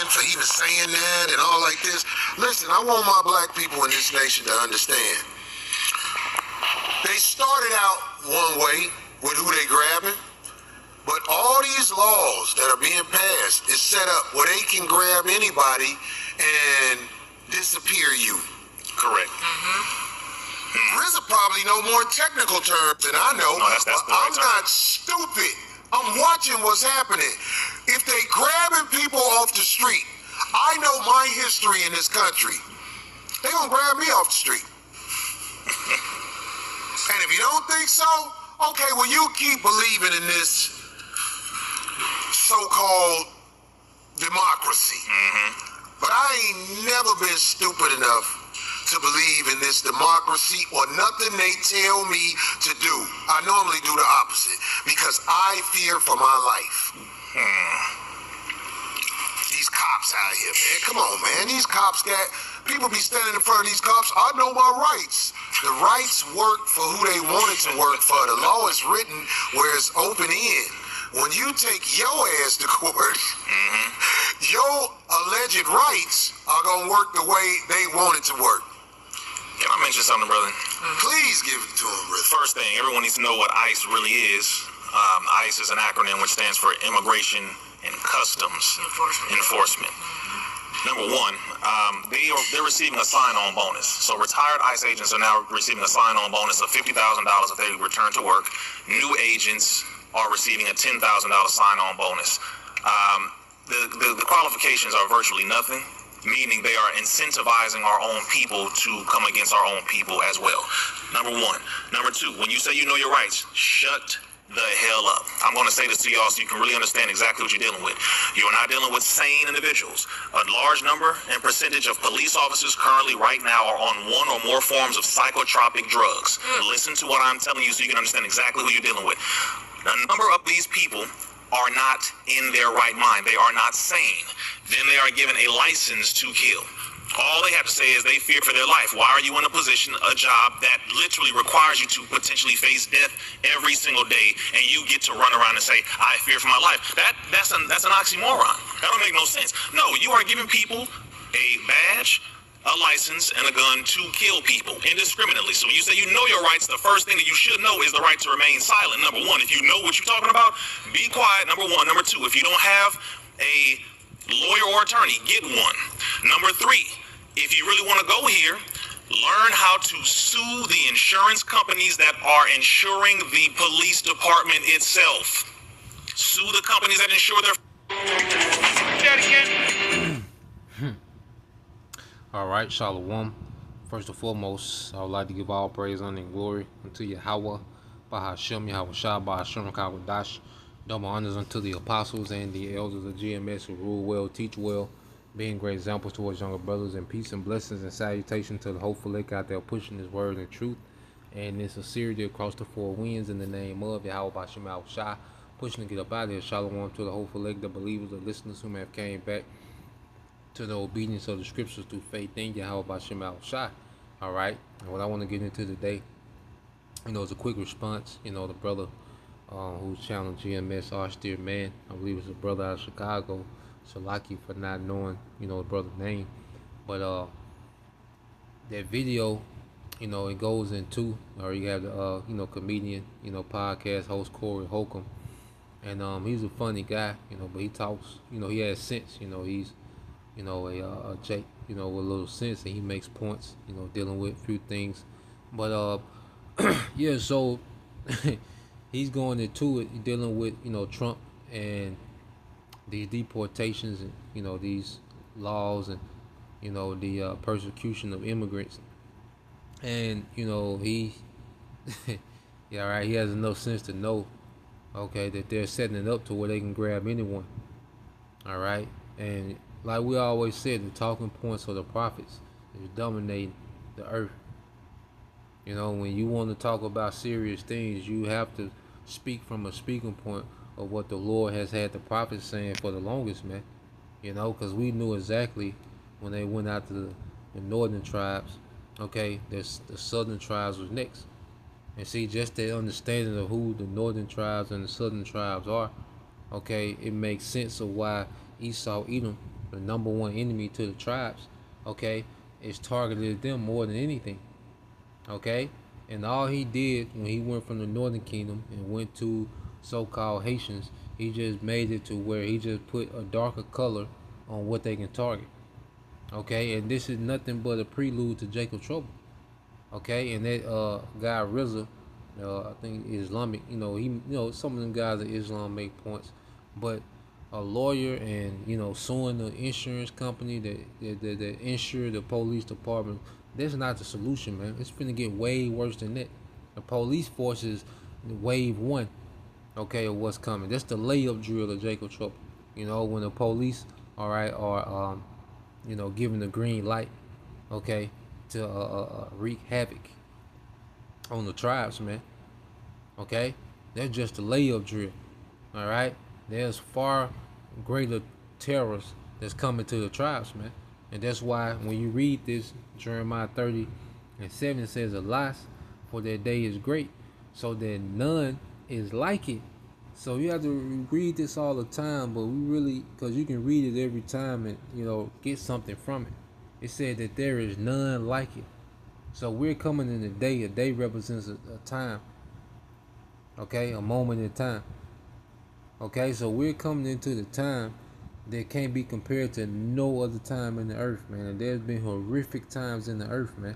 for even saying that and all like this. Listen, I want my black people in this nation to understand. They started out one way with who they grabbing, but all these laws that are being passed is set up where they can grab anybody and disappear you. Correct. RZA probably know more technical terms than I know. No, that's I'm not stupid. I'm watching what's happening. If they grabbing people off the street, I know my history in this country. They gonna grab me off the street. And if you don't think so, okay, well you keep believing in this so-called democracy. But I ain't never been stupid enough to believe in this democracy or nothing they tell me to do. I normally do the opposite because I fear for my life. These cops out here, man. Come on, man. These cops people be standing in front of these cops. I know my rights. The rights work for who they want it to work for. The law is written where it's open end. When you take your ass to court, your alleged rights are gonna work the way they want it to work. Can I mention something, brother? Please give it to him, brother. First thing, everyone needs to know what ICE really is. ICE is an acronym which stands for Immigration and Customs Enforcement. Number one, they're receiving a sign-on bonus. So retired ICE agents are now receiving a sign-on bonus of $50,000 if they return to work. New agents are receiving a $10,000 sign-on bonus. The qualifications are virtually nothing, meaning they are incentivizing our own people to come against our own people as well. Number one. Number two, when you say you know your rights, shut the hell up. I'm going to say this to y'all so you can really understand exactly what you're dealing with. You're not dealing with sane individuals. A large number and percentage of police officers currently right now are on one or more forms of psychotropic drugs. Listen to what I'm telling you so you can understand exactly who you're dealing with. A number of these people are not in their right mind. They are not sane. Then they are given a license to kill. All they have to say is they fear for their life. Why are you in a position, a job that literally requires you to potentially face death every single day, and you get to run around and say, I fear for my life? That's an oxymoron. That don't make no sense. No, you are giving people a badge, a license, and a gun to kill people indiscriminately. So when you say you know your rights, the first thing that you should know is the right to remain silent. Number one, if you know what you're talking about, be quiet. Number one. Number two, if you don't have a lawyer or attorney, get one. Number three, if you really want to go here, learn how to sue the insurance companies that are insuring the police department itself. Sue the companies that insure their... All right, Shalom. First and foremost, I would like to give all praise, honor, and glory unto Yahweh, Bahashem, Yahweh Shah, Bahashem, Kawadash. Double honors unto the apostles and the elders of GMS who rule well, teach well, being great examples towards younger brothers, and peace and blessings and salutation to the hopeful lake out there pushing his word and truth and in sincerity across the four winds in the name of Yahweh Bahashem, Yahweh Shah, pushing to get up out of here. Shalom to the hopeful lake, the believers, the listeners who may have came back to the obedience of the scriptures through faith in Yahweh Bahashem, Yahweh Shah. All right, and what I want to get into today, is a quick response. The brother who's challenged GMS Austere Man, I believe it's a brother out of Chicago. So lucky for not knowing, the brother's name. But that video, it goes into, or you have the comedian, podcast host Corey Holcomb, and he's a funny guy, but he talks, he has sense, he's a Jake, with a little sense, and he makes points, dealing with a few things. But yeah, so he's going into it, dealing with, Trump and these deportations and, these laws and, the persecution of immigrants. And, he, yeah, right, he has enough sense to know, okay, that they're setting it up to where they can grab anyone. All right. And like we always said, the talking points of the prophets is dominating the earth. When you want to talk about serious things, you have to speak from a speaking point of what the Lord has had the prophets saying for the longest, man. Because we knew exactly when they went out to the northern tribes, okay, the southern tribes was next. And see, just the understanding of who the northern tribes and the southern tribes are, okay, it makes sense of why Esau, Edom, the number one enemy to the tribes, okay, is targeted them more than anything, okay? And all he did when he went from the Northern Kingdom and went to so-called Haitians, he just made it to where he just put a darker color on what they can target, okay? And this is nothing but a prelude to Jacob Trouble, okay? And that guy Rizza, I think Islamic, some of them guys at Islam make points, but a lawyer and suing the insurance company that insure the police department, that's not the solution, man. It's gonna get way worse than that. The police force is wave one, okay, of what's coming. That's the layup drill of Jacob Trouble. When the police, all right, are given the green light, okay, to wreak havoc on the tribes, man. Okay, that's just a layup drill. All right, there's far greater terrors that's coming to the tribes, man. And that's why when you read this, Jeremiah 30:7 says, "Alas, for that day is great, so that none is like it." So you have to read this all the time, but we really, because you can read it every time and get something from it. It said that there is none like it. So we're coming in a day. A day represents a time. Okay, a moment in time. Okay, so we're coming into the time that can't be compared to no other time in the earth, man. And there's been horrific times in the earth, man.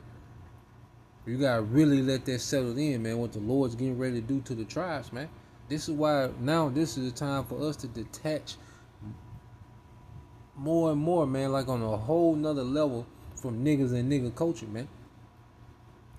You gotta really let that settle in, man, what the Lord's getting ready to do to the tribes, man. This is why now this is the time for us to detach more and more, man, like on a whole nother level from niggas and nigga culture, man.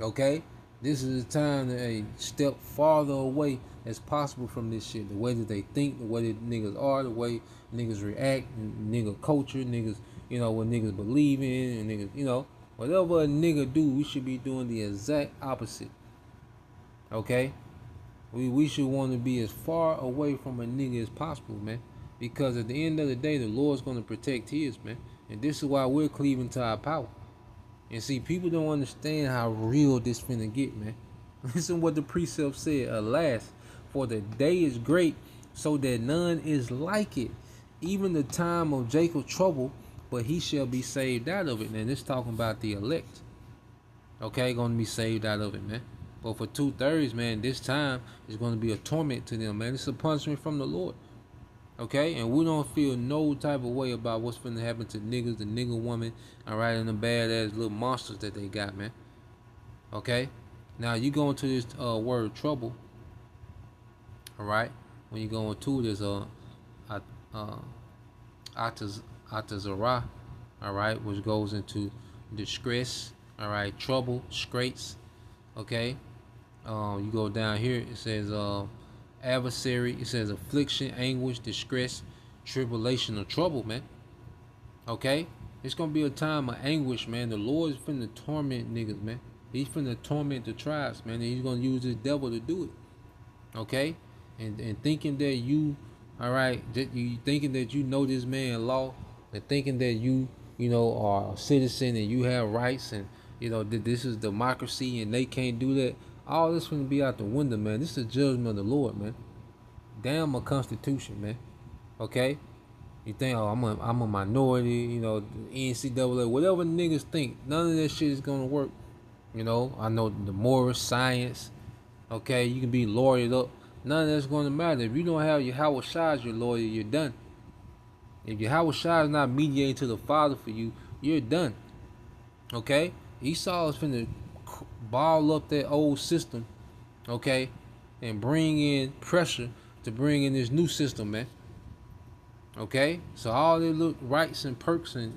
Okay? This is the time to step farther away as possible from this shit. The way that they think, the way that niggas are, the way niggas react, nigga culture, niggas, what niggas believe in, and niggas, whatever a nigga do, we should be doing the exact opposite. Okay? We should want to be as far away from a nigga as possible, man. Because at the end of the day, the Lord's going to protect his, man. And this is why we're cleaving to our power. And see, people don't understand how real this finna get, man. Listen what the precept said. "Alas, for the day is great, so that none is like it. Even the time of Jacob's trouble, but he shall be saved out of it." And it's talking about the elect. Okay, gonna be saved out of it, man. But for 2/3, man, this time is gonna be a torment to them, man. It's a punishment from the Lord. Okay, and we don't feel no type of way about what's finna happen to niggas, the nigga woman, all right, and the badass little monsters that they got, man. Okay, now you go into this word trouble, all right. When you go into this atazara, all right, which goes into distress, all right, trouble, scrapes. Okay, you go down here. It says adversary. It says affliction, anguish, distress, tribulation, or trouble, man. Okay, it's gonna be a time of anguish, man. The Lord's finna torment niggas, man. He's finna torment the tribes, man. And he's gonna use this devil to do it. Okay, and thinking that you, all right, that you thinking that you know this man law, and thinking that you are a citizen and you have rights, and that this is democracy and they can't do that. All this gonna be out the window, man. This is the judgment of the Lord, man. Damn a constitution, man. Okay? You think, I'm a minority, NCAA, whatever niggas think, none of that shit is gonna work. I know the moral science, okay, you can be lawyered up. None of that's gonna matter. If you don't have your Howard Shah as your lawyer, you're done. If your Howard Shah is not mediating to the Father for you, you're done. Okay? Esau is finna ball up that old system, okay, and bring in pressure to bring in this new system, man. Okay, so all the little rights and perks and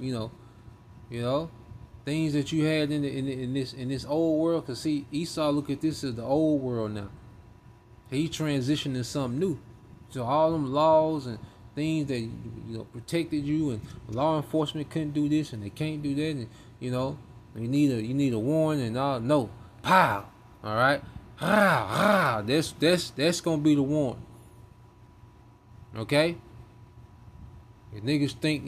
things that you had in this old world. Cause see, Esau look at this as the old world now. He transitioned to something new. So all them laws and things that protected you, and law enforcement couldn't do this and they can't do that, and you need a warning and all. No, pow. All right, that's gonna be the warning. Okay. If niggas think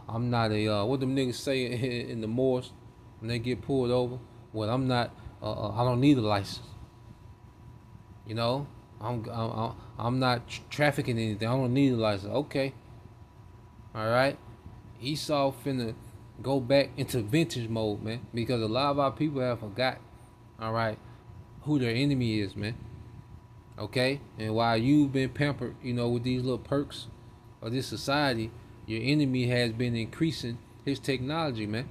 I'm not a what them niggas say in the Moors when they get pulled over. Well, I'm not. I don't need a license. I'm not trafficking anything. I don't need a license. Okay. All right, Esau finna go back into vintage mode, man, because a lot of our people have forgot, all right, who their enemy is, man. Okay, and while you've been pampered, with these little perks of this society, your enemy has been increasing his technology, man.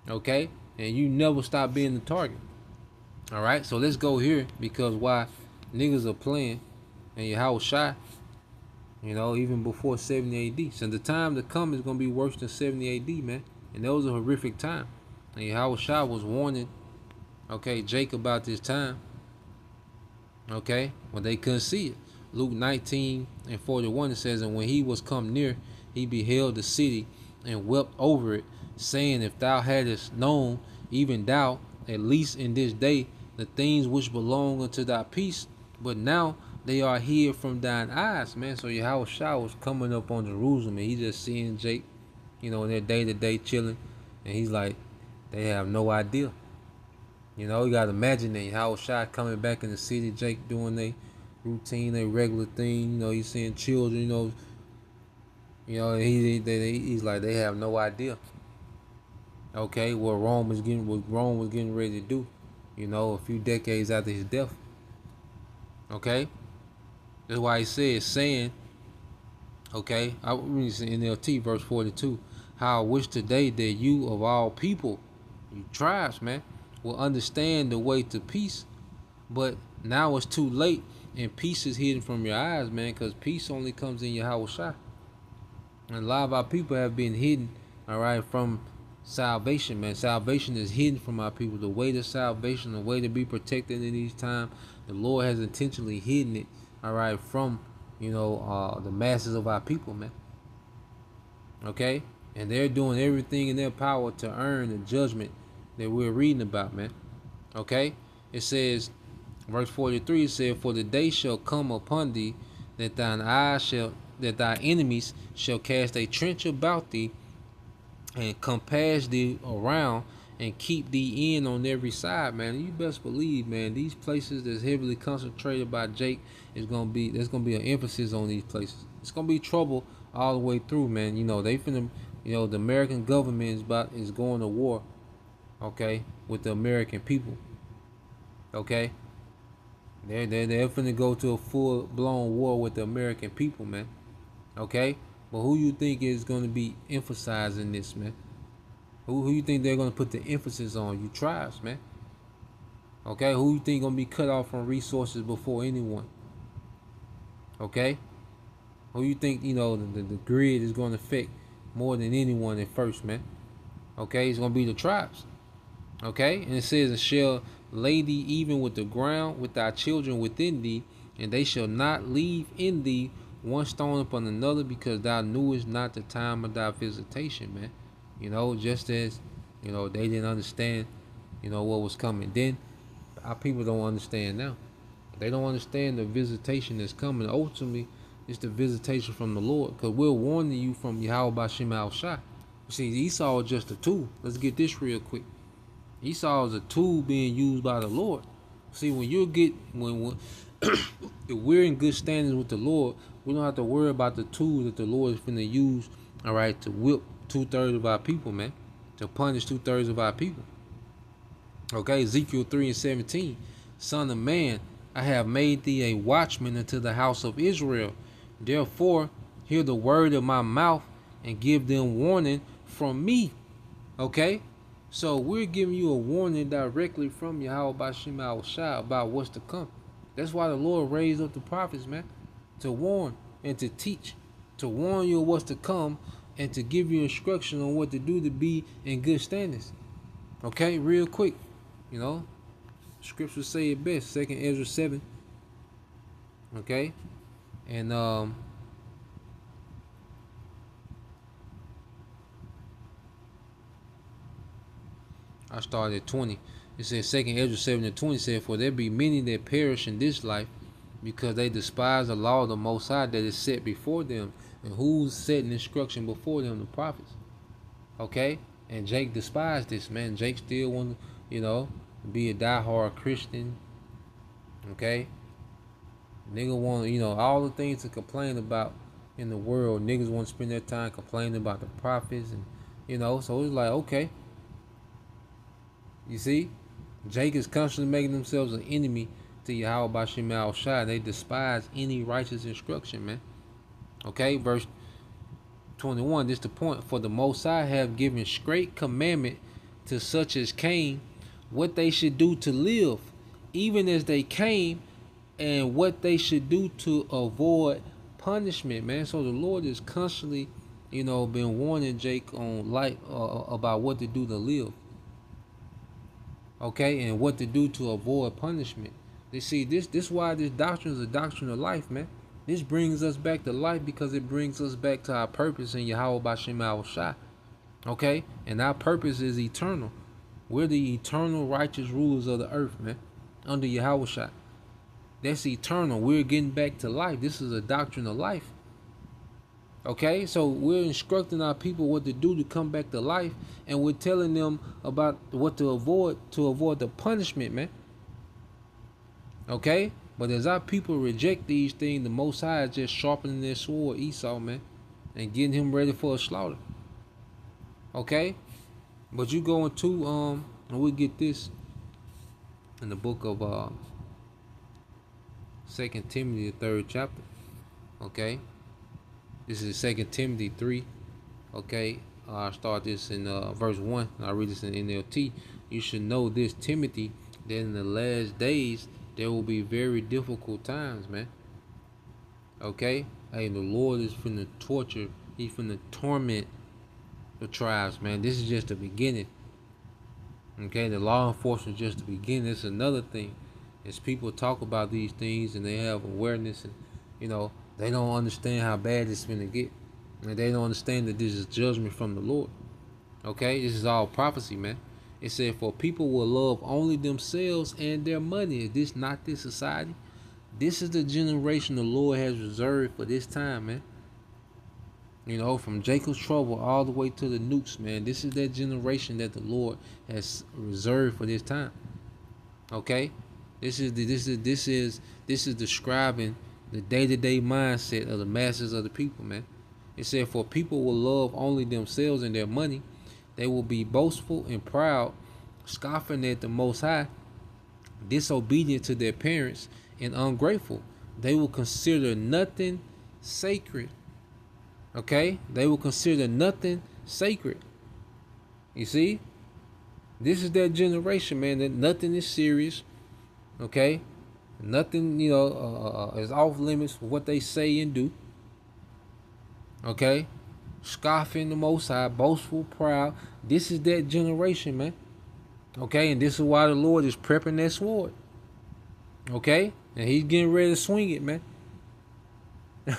Okay, and you never stop being the target. All right, so let's go here because why niggas are playing and your house shy, even before 70 AD. So the time to come is gonna be worse than 70 AD, man. And that was a horrific time. And Yahweh Shai was warning, okay, Jacob about this time, okay, when they couldn't see it. Luke 19:41 it says, and when he was come near, he beheld the city and wept over it, saying, if thou hadst known, even thou, at least in this day, the things which belong unto thy peace, but now they are hid from thine eyes, man. So Yahweh Shai was coming up on Jerusalem, and he just seeing Jake, in their day-to-day chilling, and he's like, they have no idea. You gotta imagine that Yahweh Shai coming back in the city, Jake doing their routine, their regular thing. He's seeing children. And he's like, they have no idea. Okay, what Rome was getting ready to do. A few decades after his death. Okay, that's why he says, saying, okay, I read this in NLT verse 42. How I wish today that you of all people, you tribes, man, will understand the way to peace, but now it's too late, and peace is hidden from your eyes, man, because peace only comes in Yahweh Shai. And a lot of our people have been hidden, all right, from salvation, man. Salvation is hidden from our people. The way to salvation, the way to be protected in these times, the Lord has intentionally hidden it, all right, from, the masses of our people, man. Okay? And they're doing everything in their power to earn the judgment that we're reading about, man. Okay? It says, verse 43, it said, for the day shall come upon thee that thy enemies shall cast a trench about thee and compass thee around and keep thee in on every side, man. You best believe, man, these places that's heavily concentrated by Jake there's gonna be an emphasis on these places. It's gonna be trouble all the way through, man. They finna, the American government is going to war, okay, with the American people. Okay? They're finna go to a full blown war with the American people, man. Okay? But who you think is gonna be emphasizing this, man? Who you think they're gonna put the emphasis on? You tribes, man. Okay? Who you think gonna be cut off from resources before anyone? Okay? Who you think, the grid is gonna affect more than anyone at first, man? Okay? It's gonna be the tribes. Okay? And it says, and shall lay thee even with the ground with thy children within thee, and they shall not leave in thee one stone upon another, because thou knewest not the time of thy visitation, man. Just as, they didn't understand, what was coming. Then our people don't understand now. They don't understand the visitation that's coming. Ultimately, it's the visitation from the Lord, because we're warning you from Yahweh B'Shem Al Shai. You see, Esau is just a tool. Let's get this real quick. Esau is a tool being used by the Lord. See, when if we're in good standings with the Lord, we don't have to worry about the tools that the Lord is finna use, all right, to whip 2/3 of our people, man, to punish 2/3 of our people. Okay, Ezekiel 3:17, Son of man, I have made thee a watchman unto the house of Israel. Therefore, hear the word of my mouth and give them warning from me. Okay? So we're giving you a warning directly from Yahweh B'Shem Al Shai about what's to come. That's why the Lord raised up the prophets, man, to warn and to teach, to warn you of what's to come and to give you instruction on what to do to be in good standings. Okay, real quick, scriptures say it best, 2nd Ezra 7. Okay, and I started at 20. It says 2nd Ezra 7:20 said, for there be many that perish in this life, because they despise the law of the Most High that is set before them. And who's setting instruction before them? The prophets. Okay? And Jake despised this, man. Jake still wanted, to be a diehard Christian. Okay? Nigga want, all the things to complain about, in the world. Niggas want to spend their time complaining about the prophets, and so it's like, okay, you see, Jake is constantly making themselves an enemy to Yahweh Bashim Al Shai. They despise any righteous instruction, man. Okay, verse 21, this the point. For the Most High have given straight commandment to such as came, what they should do to live, even as they came, and what they should do to avoid punishment, man. So the Lord is constantly, been warning Jake on about what to do to live. Okay, and what to do to avoid punishment. They see this why this doctrine is a doctrine of life, man. This brings us back to life because it brings us back to our purpose in Yahweh Bashim Al Shai. Okay, and our purpose is eternal. We're the eternal righteous rulers of the earth, man, under Yahweh Shai. That's eternal. We're getting back to life. This is a doctrine of life. Okay, so we're instructing our people what to do to come back to life, and we're telling them about what to avoid the punishment, man. Okay, but as our people reject these things, the Most High is just sharpening their sword, Esau, man, and getting him ready for a slaughter. Okay, but you go into and we get this in the book of 2 Timothy, the 3rd chapter. Okay. This is 2 Timothy 3. Okay. I start this in verse 1. I read this in NLT. You should know this, Timothy, that in the last days there will be very difficult times, man. Okay? Hey, the Lord is finna torture. He's finna torment the tribes, man. This is just the beginning. Okay? The law enforcement is just the beginning. It's another thing. As people talk about these things and they have awareness, and they don't understand how bad it's gonna get, and they don't understand that this is judgment from the Lord. Okay, this is all prophecy, man. It said, "For people will love only themselves and their money." Is this not this society? This is the generation the Lord has reserved for this time, man. From Jacob's trouble all the way to the nukes, man. This is that generation that the Lord has reserved for this time. Okay. This is describing the day-to-day mindset of the masses of the people, man. It said, "For people will love only themselves and their money. They will be boastful and proud, scoffing at the Most High, disobedient to their parents, and ungrateful. They will consider nothing sacred." Okay? They will consider nothing sacred. You see? This is that generation, man, that nothing is serious. Okay, nothing, is off limits for what they say and do. Okay, scoffing the Most High, boastful, proud. This is that generation, man. Okay, and this is why the Lord is prepping that sword. Okay, and He's getting ready to swing it, man.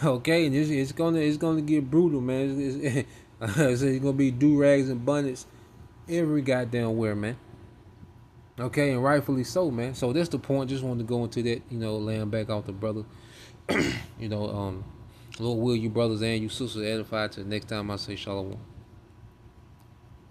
Okay, and it's gonna get brutal, man. It's gonna be do rags and bonnets every goddamn where, man. Okay, and rightfully so, man. So that's the point. Just wanted to go into that, laying back off the brother. Lord will you brothers and you sisters edify till the next time I say shalom.